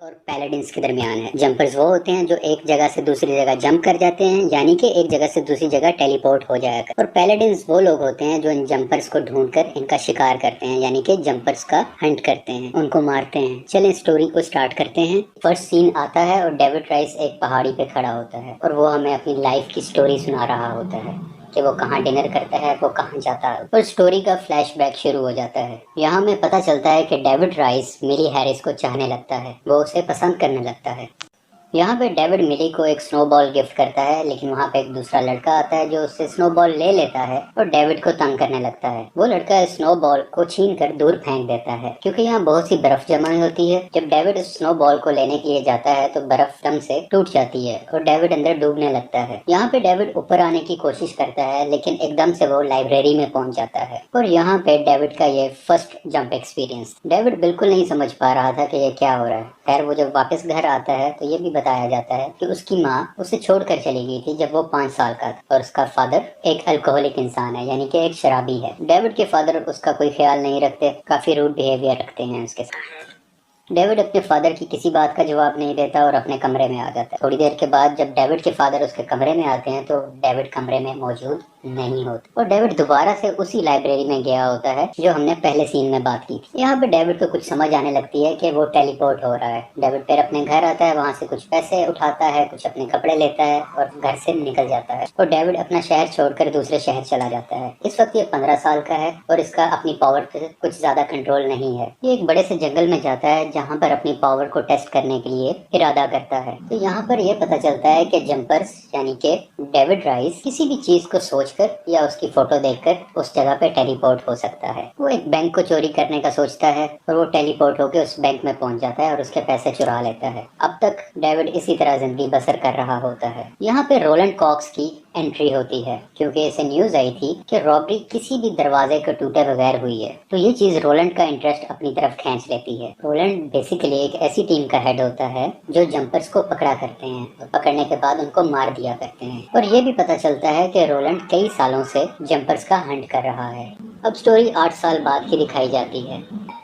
और पैलेडिन्स के दरमियान है। जंपर्स वो होते हैं जो एक जगह से दूसरी जगह जंप कर जाते हैं, यानी कि एक जगह से दूसरी जगह टेलीपोर्ट हो जाएगा। और पैलेडिन्स वो लोग होते हैं जो इन जंपर्स को ढूंढकर इनका शिकार करते हैं, यानी कि जंपर्स का हंट करते हैं, उनको मारते हैं। चलें स्टोरी को स्टार्ट करते हैं। फर्स्ट सीन आता है और डेविड राइस एक पहाड़ी पे खड़ा होता है और वो हमें अपनी लाइफ की स्टोरी सुना रहा होता है कि वो कहाँ डिनर करता है, वो कहाँ जाता है। और स्टोरी का फ्लैशबैक शुरू हो जाता है। यहाँ हमें पता चलता है कि डेविड राइस मिली हैरिस को चाहने लगता है, वो उसे पसंद करने लगता है। यहाँ पे डेविड मिली को एक स्नोबॉल गिफ्ट करता है, लेकिन वहाँ पे एक दूसरा लड़का आता है जो उससे स्नोबॉल ले लेता है और डेविड को तंग करने लगता है। वो लड़का स्नोबॉल को छीन कर दूर फेंक देता है, क्योंकि यहाँ बहुत सी बर्फ जमा होती है। जब डेविड उस स्नोबॉल को लेने के लिए जाता है तो बर्फ दम से टूट जाती है और डेविड अंदर डूबने लगता है। यहाँ पे डेविड ऊपर आने की कोशिश करता है, लेकिन एकदम से वो लाइब्रेरी में पहुंच जाता है। और यहाँ पे डेविड का ये फर्स्ट जंप एक्सपीरियंस। डेविड बिल्कुल नहीं समझ पा रहा था कि ये क्या हो रहा है। खैर वो जब वापस घर आता है तो ये भी बताया जाता है कि उसकी माँ उसे छोड़कर चली गई थी जब वो 5 साल का था, और उसका फादर एक अल्कोहलिक इंसान है, यानी कि एक शराबी है। डेविड के फादर उसका कोई ख्याल नहीं रखते, काफी रूड बिहेवियर रखते हैं उसके साथ। डेविड अपने फादर की किसी बात का जवाब नहीं देता और अपने कमरे में आ जाता है। थोड़ी देर के बाद जब डेविड के फादर उसके कमरे में आते हैं तो डेविड कमरे में मौजूद नहीं होता और डेविड दोबारा से उसी लाइब्रेरी में गया होता है जो हमने पहले सीन में बात की थी। यहाँ पे डेविड को कुछ समझ आने लगती है कि वो टेलीपोर्ट हो रहा है। डेविड फिर अपने घर आता है, वहाँ से कुछ पैसे उठाता है, कुछ अपने कपड़े लेता है और घर से निकल जाता है। और डेविड अपना शहर छोड़कर दूसरे शहर चला जाता है। इस वक्त ये 15 साल का है और इसका अपनी पावर पे कुछ ज्यादा कंट्रोल नहीं है। ये एक बड़े से जंगल में जाता है जहाँ पर अपनी पावर को टेस्ट करने के लिए इरादा करता है। तो यहाँ पर यह पता चलता है कि जंपर्स यानी कि डेविड राइस किसी भी चीज को सोचकर या उसकी फोटो देखकर उस जगह पे टेलीपोर्ट हो सकता है। वो एक बैंक को चोरी करने का सोचता है और वो टेलीपोर्ट होकर उस बैंक में पहुंच जाता है और उसके पैसे चुरा लेता है। अब तक डेविड इसी तरह जिंदगी बसर कर रहा होता है। यहाँ पे रोलैंड कॉक्स की एंट्री होती है, क्योंकि इसे न्यूज आई थी कि रॉबरी किसी भी दरवाजे को टूटे बगैर हुई है। तो ये चीज रोलैंड का इंटरेस्ट अपनी तरफ खींच लेती है। रोलैंड बेसिकली एक ऐसी टीम का हेड होता है जो जंपर्स को पकड़ा करते हैं और पकड़ने के बाद उनको मार दिया करते हैं। और ये भी पता चलता है कि रोलैंड कई सालों से जंपर्स का हंट कर रहा है। अब स्टोरी 8 साल बाद की दिखाई जाती है।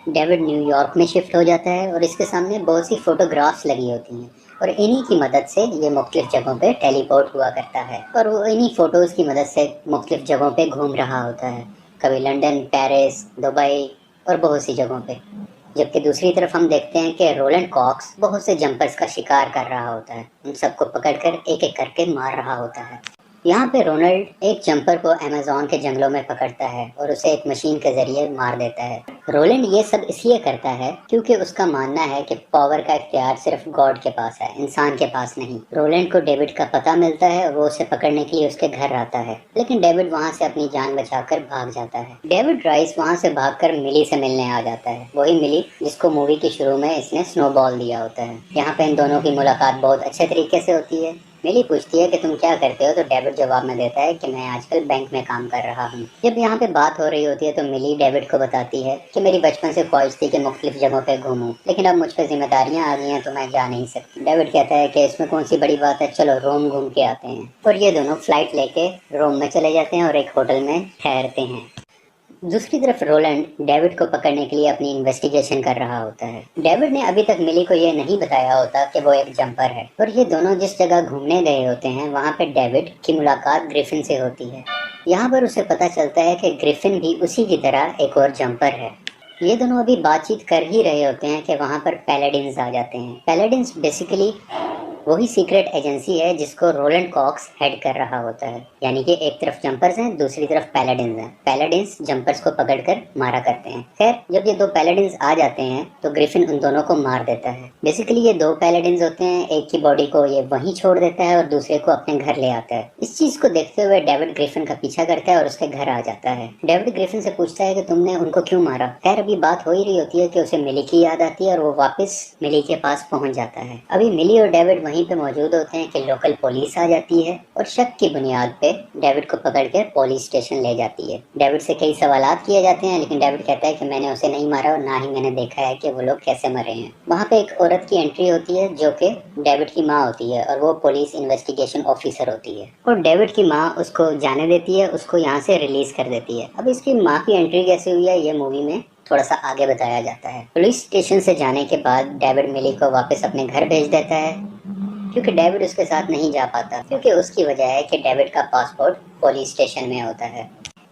डेविड न्यूयॉर्क में शिफ्ट हो जाता है और इसके सामने बहुत सी फोटोग्राफ्स लगी होती हैं और इन्हीं की मदद से ये मुख्तलिफ जगहों पे टेलीपोर्ट हुआ करता है और वो इन्हीं फोटोज की मदद से मुख्तलिफ जगहों पे घूम रहा होता है, कभी लंदन, पेरिस, दुबई और बहुत सी जगहों पे। जबकि दूसरी तरफ हम देखते हैं कि रोलैंड कॉक्स बहुत से जंपर्स का शिकार कर रहा होता है, उन सबको पकड़कर एक एक करके मार रहा होता है। यहाँ पे रोनाल्ड एक जंपर को अमेज़न के जंगलों में पकड़ता है और उसे एक मशीन के जरिए मार देता है। रोलैंड ये सब इसलिए करता है क्योंकि उसका मानना है कि पावर का इख्तियार सिर्फ गॉड के पास है, इंसान के पास नहीं। रोलैंड को डेविड का पता मिलता है और वो उसे पकड़ने के लिए उसके घर आता है, लेकिन डेविड वहाँ से अपनी जान बचाकर भाग जाता है। डेविड राइस वहाँ से भागकर मिली से मिलने आ जाता है, वही मिली जिसको मूवी के शुरू में इसने स्नोबॉल दिया होता है। यहाँ पे इन दोनों की मुलाकात बहुत अच्छे तरीके से होती है। मिली पूछती है कि तुम क्या करते हो, तो डेविड जवाब में देता है कि मैं आजकल बैंक में काम कर रहा हूँ। जब यहाँ पे बात हो रही होती है तो मिली डेविड को बताती है कि मेरी बचपन से ख्वाहिश थी कि मुख्तलिफ जगहों पे घूमूं, लेकिन अब मुझ पर जिम्मेदारियां आ गई हैं तो मैं जा नहीं सकती। डेविड कहता है कि इसमें कौन सी बड़ी बात है, चलो रोम घूम के आते हैं। और ये दोनों फ्लाइट लेके रोम में चले जाते हैं और एक होटल में ठहरते हैं। दूसरी तरफ रोलैंड डेविड को पकड़ने के लिए अपनी इन्वेस्टिगेशन कर रहा होता है। डेविड ने अभी तक मिली को यह नहीं बताया होता कि वो एक जंपर है, और ये दोनों जिस जगह घूमने गए होते हैं वहाँ पे डेविड की मुलाकात ग्रिफिन से होती है। यहाँ पर उसे पता चलता है कि ग्रिफिन भी उसी की तरह एक और जंपर है। ये दोनों अभी बातचीत कर ही रहे होते हैं कि वहाँ पर पैलेडिन्स आ जाते हैं। पैलेडिन्स बेसिकली वही सीक्रेट एजेंसी है जिसको रोलैंड कॉक्स हेड कर रहा होता है, यानी कि एक तरफ जंपर्स हैं, दूसरी तरफ पैलेडिन्स हैं। पैलेडिन्स जंपर्स को पकड़कर मारा करते हैं। खैर जब ये दो पैलेडिन्स आ जाते हैं तो ग्रिफिन उन दोनों को मार देता है। बेसिकली ये दो पैलेडिन्स होते हैं, एक की बॉडी को ये वहीं छोड़ देता है और दूसरे को अपने घर ले आता है। इस चीज को देखते हुए डेविड ग्रिफिन का पीछा करता है और उसके घर आ जाता है। डेविड ग्रिफिन से पूछता है कि तुमने उनको क्यों मारा। खैर अभी बात हो ही रही होती है कि उसे मिली की याद आती है और वो वापस मिली के पास पहुंच जाता है। अभी मिली और डेविड वहीं पे मौजूद होते हैं कि लोकल पुलिस आ जाती है और शक की बुनियाद पे डेविड को पकड़कर पुलिस स्टेशन ले जाती है। डेविड से कई सवालात किए जाते हैं, लेकिन डेविड कहता है कि मैंने उसे नहीं मारा और ना ही मैंने देखा है कि वो लोग कैसे मरे हैं। वहाँ पे एक औरत की एंट्री होती है जो कि डेविड की माँ होती है और वो पुलिस इन्वेस्टिगेशन ऑफिसर होती है, और डेविड की माँ उसको जाने देती है, उसको यहाँ से रिलीज कर देती है। अब इसकी माँ की एंट्री कैसे हुई है ये मूवी में थोड़ा सा आगे बताया जाता है। पुलिस स्टेशन से जाने के बाद डेविड मिली को वापस अपने घर भेज देता है, क्योंकि डेविड उसके साथ नहीं जा पाता, क्योंकि उसकी वजह है कि डेविड का पासपोर्ट पुलिस स्टेशन में होता है।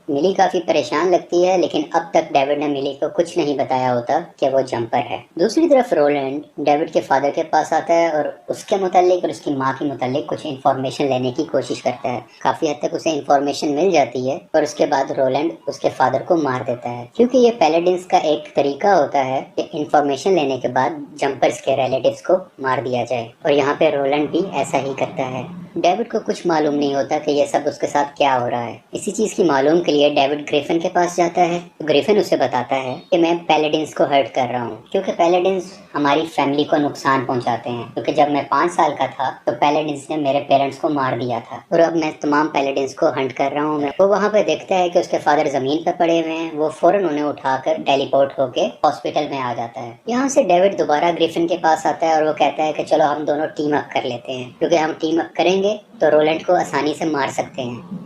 मिली काफी परेशान लगती है, लेकिन अब तक डेविड ने मिली को कुछ नहीं बताया होता कि वो जंपर है। दूसरी तरफ रोलैंड डेविड के फादर के पास आता है और उसके मुतालिक और उसकी माँ के मुतालिक कुछ इन्फॉर्मेशन लेने की कोशिश करता है। काफी हद तक उसे इन्फॉर्मेशन मिल जाती है और उसके बाद रोलैंड उसके फादर को मार देता है, क्योंकि ये पैलेडिन्स का एक तरीका होता है कि इन्फॉर्मेशन लेने के बाद जंपर्स के रिलेटिव्स को मार दिया जाए, और यहाँ पे रोलैंड भी ऐसा ही करता है। डेविड को कुछ मालूम नहीं होता कि ये सब उसके साथ क्या हो रहा है। इसी चीज की मालूम के लिए डेविड ग्रिफिन के पास जाता है। तो ग्रिफिन उसे बताता है कि मैं पैलेडिन्स को हर्ट कर रहा हूँ, क्योंकि पैलेडिन्स हमारी फैमिली को नुकसान पहुंचाते हैं। क्योंकि जब मैं 5 साल का था तो पैलेडिन्स ने मेरे पेरेंट्स को मार दिया था, और अब मैं तमाम पैलेडिन्स को हंट कर रहा हूँ। वो वहाँ पे देखता है कि उसके फादर जमीन पे पड़े हुए हैं। वो फौरन उन्हें उठाकर टेलीपोर्ट होके हॉस्पिटल में आ जाता है। यहाँ से डेविड दोबारा ग्रिफिन के पास आता है और वो कहता है कि चलो हम दोनों टीम अप कर लेते हैं, क्योंकि हम टीम अप करेंगे तो रोलैंड को आसानी से मार सकते हैं।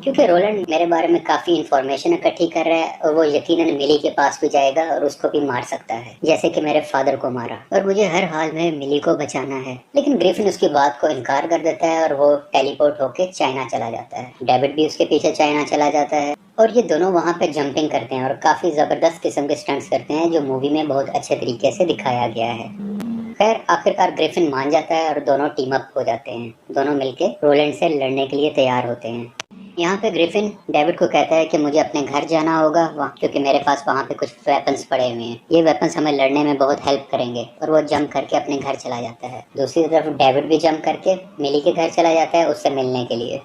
क्योंकि रोलैंड मेरे बारे में काफी इंफॉर्मेशन इकट्ठी कर रहा है और वो यकीनन मिली के पास भी जाएगा और उसको भी मार सकता है, जैसे कि मेरे फादर को मारा। और मुझे हर हाल में मिली को बचाना है। लेकिन ग्रिफिन उसकी बात को इनकार कर देता है और वो टेलीपोर्ट होके चाइना चला जाता है। डेविड भी उसके पीछे चाइना चला जाता है और ये दोनों वहाँ पे जंपिंग करते हैं और काफी जबरदस्त किस्म के स्टंट्स करते हैं, जो मूवी में बहुत अच्छे तरीके से दिखाया गया है। खैर आखिरकार ग्रिफिन मान जाता है और दोनों टीम अप हो जाते हैं। दोनों मिलके रोलैंड से लड़ने के लिए तैयार होते हैं। यहाँ पे ग्रिफिन डेविड को कहता है कि मुझे अपने घर जाना होगा वहाँ, क्योंकि मेरे पास वहाँ पे कुछ वेपन्स पड़े हुए हैं। ये वेपन्स हमें लड़ने में बहुत हेल्प करेंगे। और वो जंप करके अपने घर चला जाता है। दूसरी तरफ डेविड भी जंप करके मिली के घर चला जाता है उससे मिलने के लिए।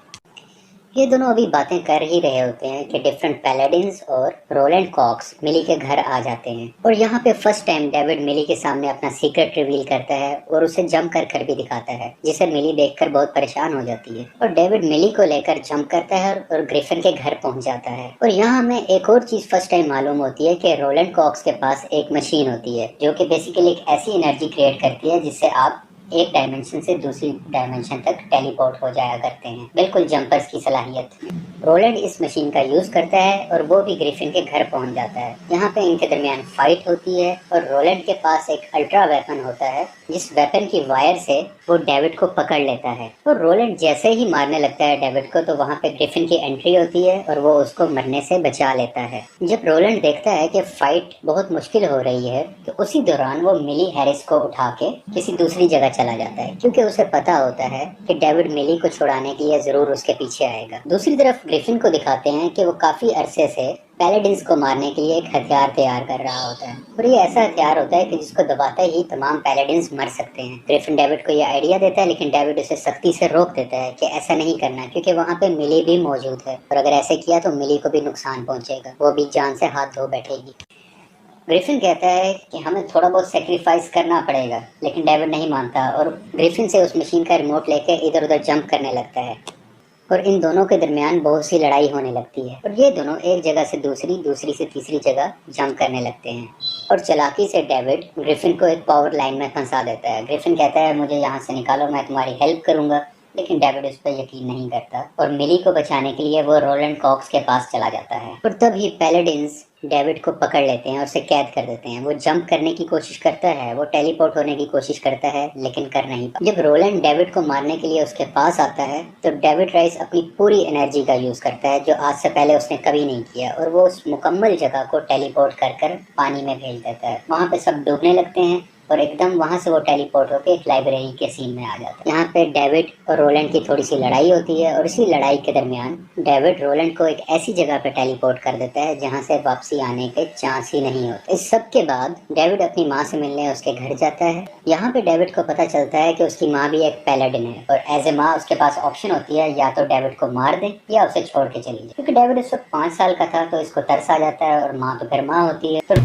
ये दोनों अभी बातें कर ही रहे होते हैं कि डिफरेंट पैलेडिन्स और रोलैंड कॉक्स मिली के घर आ जाते हैं। और यहाँ पे फर्स्ट टाइम डेविड मिली के सामने अपना सीक्रेट रिवील करता है और उसे जंप कर भी दिखाता है, जिसे मिली देखकर बहुत परेशान हो जाती है। और डेविड मिली को लेकर जंप करता है और ग्रिफिन के घर पहुंच जाता है। और यहाँ हमें एक और चीज फर्स्ट टाइम मालूम होती है कि रोलैंड कॉक्स के पास एक मशीन होती है, जो कि बेसिकली एक ऐसी एनर्जी क्रिएट करती है जिससे आप एक डायमेंशन से दूसरी डायमेंशन तक टेलीपोर्ट हो जाया करते हैं, बिल्कुल जंपर्स की सलाहियत। रोलैंड इस मशीन का यूज करता है और वो भी ग्रिफिन के घर पहुंच जाता है। यहाँ पे इनके दरमियान फाइट होती है और रोलैंड के पास एक अल्ट्रा वेपन होता है, जिस वेपन की वायर से वो डेविड को पकड़ लेता है। और रोलैंड जैसे ही मारने लगता है डेविड को, तो वहाँ पे ग्रिफिन की एंट्री होती है और वो उसको मरने से बचा लेता है। जब रोलैंड देखता है कि फाइट बहुत मुश्किल हो रही है, तो उसी दौरान वो मिली हैरिस को उठा के किसी दूसरी जगह चला जाता है, क्योंकि उसे पता होता है कि डेविड मिली को छुड़ाने के लिए जरूर उसके पीछे आएगा। दूसरी तरफ ग्रिफिन को दिखाते हैं कि वो काफी अरसे से पैलेडिन्स को मारने के लिए एक हथियार तैयार कर रहा होता है, और ये ऐसा हथियार होता है कि जिसको दबाते ही तमाम पैलेडिन्स मर सकते हैं। ग्रिफिन डेविड को ये आइडिया देता है, लेकिन डेविड उसे सख्ती से रोक देता है कि ऐसा नहीं करना, क्योंकि वहाँ पे मिली भी मौजूद है और अगर ऐसे किया तो मिली को भी नुकसान पहुंचेगा, वो भी जान से हाथ धो बैठेगी। ग्रिफिन कहता है कि हमें थोड़ा बहुत सेक्रीफाइस करना पड़ेगा, लेकिन डेविड नहीं मानता और ग्रिफिन से उस मशीन का रिमोट लेके इधर उधर जंप करने लगता है। और इन दोनों के दरमियान बहुत सी लड़ाई होने लगती है और ये दोनों एक जगह से दूसरी, दूसरी से तीसरी जगह जंप करने लगते हैं। और चालाकी से डेविड ग्रिफिन को एक पावर लाइन में फंसा देता है। ग्रिफिन कहता है मुझे यहाँ से निकालो, मैं तुम्हारी हेल्प करूंगा, लेकिन डेविड इस पर यकीन नहीं करता और मिली को बचाने के लिए वो रोलैंड कॉक्स के पास चला जाता है। और तभी पैलेडिन्स डेविड को पकड़ लेते हैं और उसे कैद कर देते हैं। वो जंप करने की कोशिश करता है, वो टेलीपोर्ट होने की कोशिश करता है, लेकिन कर नहीं पाता। जब रोलैंड डेविड को मारने के लिए उसके पास आता है, तो डेविड राइस अपनी पूरी एनर्जी का यूज करता है, जो आज से पहले उसने कभी नहीं किया, और वो उस मुकम्मल जगह को टेलीपोर्ट कर पानी में भेज देता है। वहाँ पे सब डूबने लगते हैं और एकदम वहाँ से वो टेलीपोर्ट होकर एक लाइब्रेरी के सीन में आ जाता है। यहाँ पे डेविड और रोलैंड की थोड़ी सी लड़ाई होती है और इसी लड़ाई के दरमियान डेविड रोलैंड को एक ऐसी जगह पे टेलीपोर्ट कर देता है जहाँ से वापसी आने के चांस ही नहीं होते। इस सब के बाद डेविड अपनी माँ से मिलने उसके घर जाता है। यहाँ पे डेविड को पता चलता है कि उसकी माँ भी एक पैलेडिन है और एज ए माँ उसके पास ऑप्शन होती है या तो डेविड को मार दे या उसे छोड़ के चली जाए। क्योंकि डेविड इस वक्त 5 साल का था तो इसको तरस आ जाता है और माँ तो फिर माँ होती है। तो